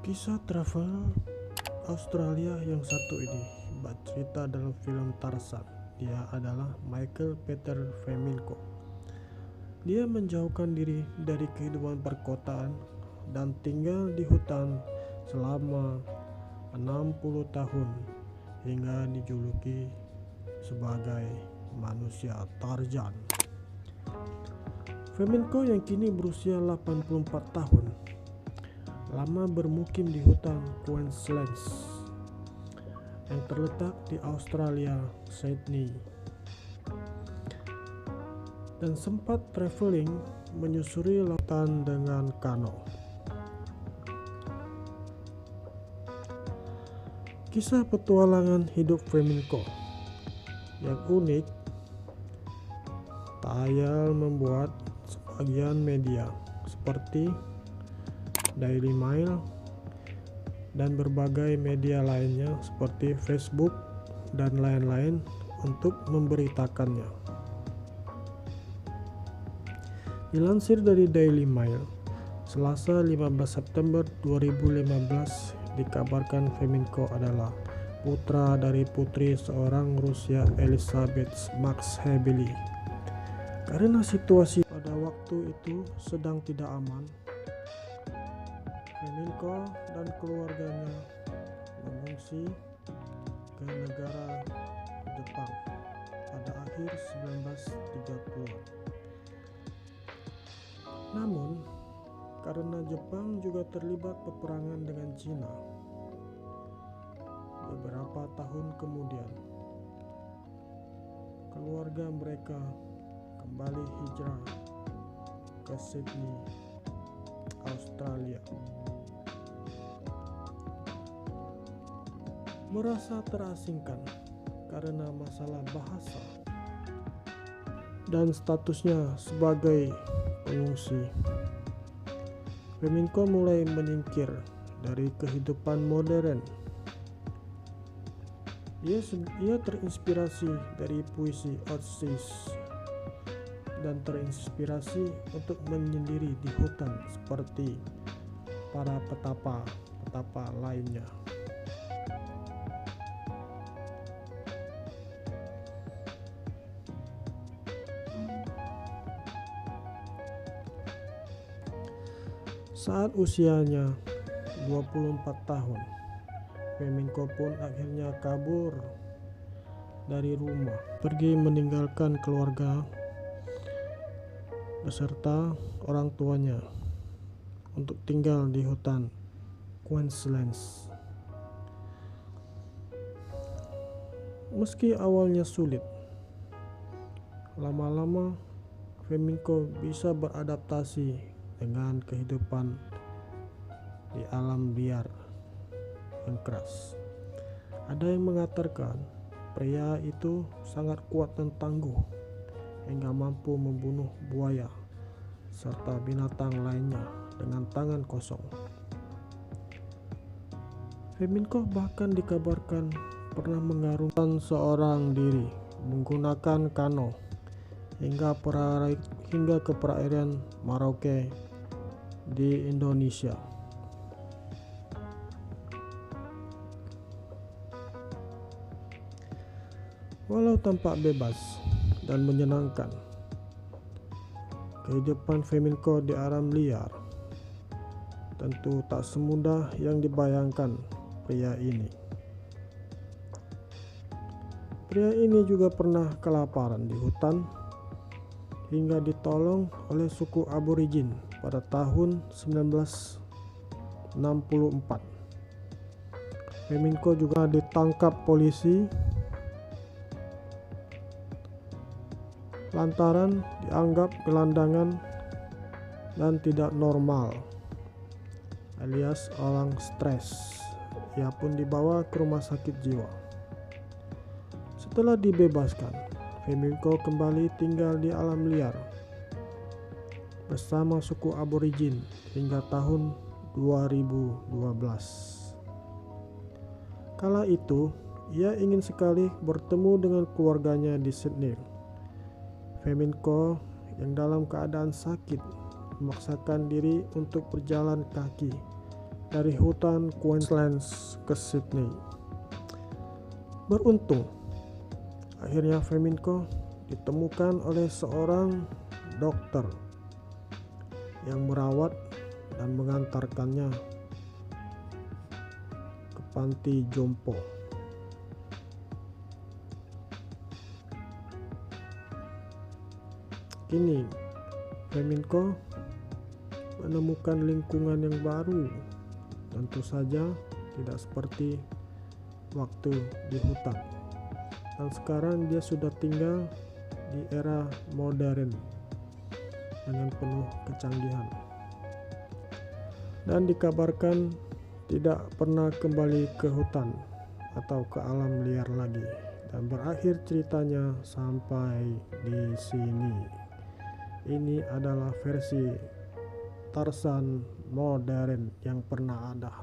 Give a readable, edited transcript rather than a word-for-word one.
Kisah travel Australia yang satu ini bercerita dalam film Tarzan. Dia adalah Michael Peter Feminko. Dia menjauhkan diri dari kehidupan perkotaan dan tinggal di hutan selama 60 tahun hingga dijuluki sebagai manusia Tarzan. Feminko yang kini berusia 84 tahun lama bermukim di hutan Queensland yang terletak di Australia, Sydney, dan sempat traveling menyusuri lautan dengan kano. Kisah petualangan hidup Feminko yang unik tak ayal membuat sebagian media seperti Daily Mail dan berbagai media lainnya seperti Facebook dan lain-lain untuk memberitakannya. Dilansir dari Daily Mail, Selasa 15 September 2015 dikabarkan Feminko adalah putra dari putri seorang Rusia Elizabeth Marxashvili. Karena situasi pada waktu itu sedang tidak aman, Feminko dan keluarganya mengungsi ke negara Jepang pada akhir 1930-an. Namun, karena Jepang juga terlibat peperangan dengan Cina, beberapa tahun kemudian keluarga mereka kembali hijrah ke Sydney, Australia. Merasa terasingkan karena masalah bahasa dan statusnya sebagai pengungsi, Feminko mulai menyingkir dari kehidupan modern. Ia terinspirasi dari puisi Odysseus dan terinspirasi untuk menyendiri di hutan seperti para petapa lainnya. Saat usianya 24 tahun, Feminko pun akhirnya kabur dari rumah, pergi meninggalkan keluarga beserta orang tuanya untuk tinggal di hutan Queensland. Meski awalnya sulit, lama-lama Feminko bisa beradaptasi dengan kehidupan di alam liar yang keras. Ada yang mengatakan pria itu sangat kuat dan tangguh hingga mampu membunuh buaya serta binatang lainnya dengan tangan kosong. Feminko bahkan dikabarkan pernah mengarungkan seorang diri menggunakan kano hingga ke perairan Merauke di Indonesia. Walau tampak bebas dan menyenangkan, kehidupan Feminko di alam liar tentu tak semudah yang dibayangkan pria ini. Pria ini juga pernah kelaparan di hutan hingga ditolong oleh suku aborigin pada tahun 1964. Feminko juga ditangkap polisi lantaran dianggap gelandangan dan tidak normal, alias orang stres. Ia pun dibawa ke rumah sakit jiwa. Setelah dibebaskan, Feminko kembali tinggal di alam liar bersama suku aborigin hingga tahun 2012. Kala itu, ia ingin sekali bertemu dengan keluarganya di Sydney. Feminko yang dalam keadaan sakit memaksakan diri untuk berjalan kaki dari hutan Queensland ke Sydney. Beruntung, akhirnya Flamingo ditemukan oleh seorang dokter yang merawat dan mengantarkannya ke panti jompo. Kini Flamingo menemukan lingkungan yang baru, tentu saja tidak seperti waktu di hutan. Dan sekarang dia sudah tinggal di era modern dengan penuh kecanggihan. Dan dikabarkan tidak pernah kembali ke hutan atau ke alam liar lagi. Dan berakhir ceritanya sampai di sini. Ini adalah versi Tarzan modern yang pernah ada.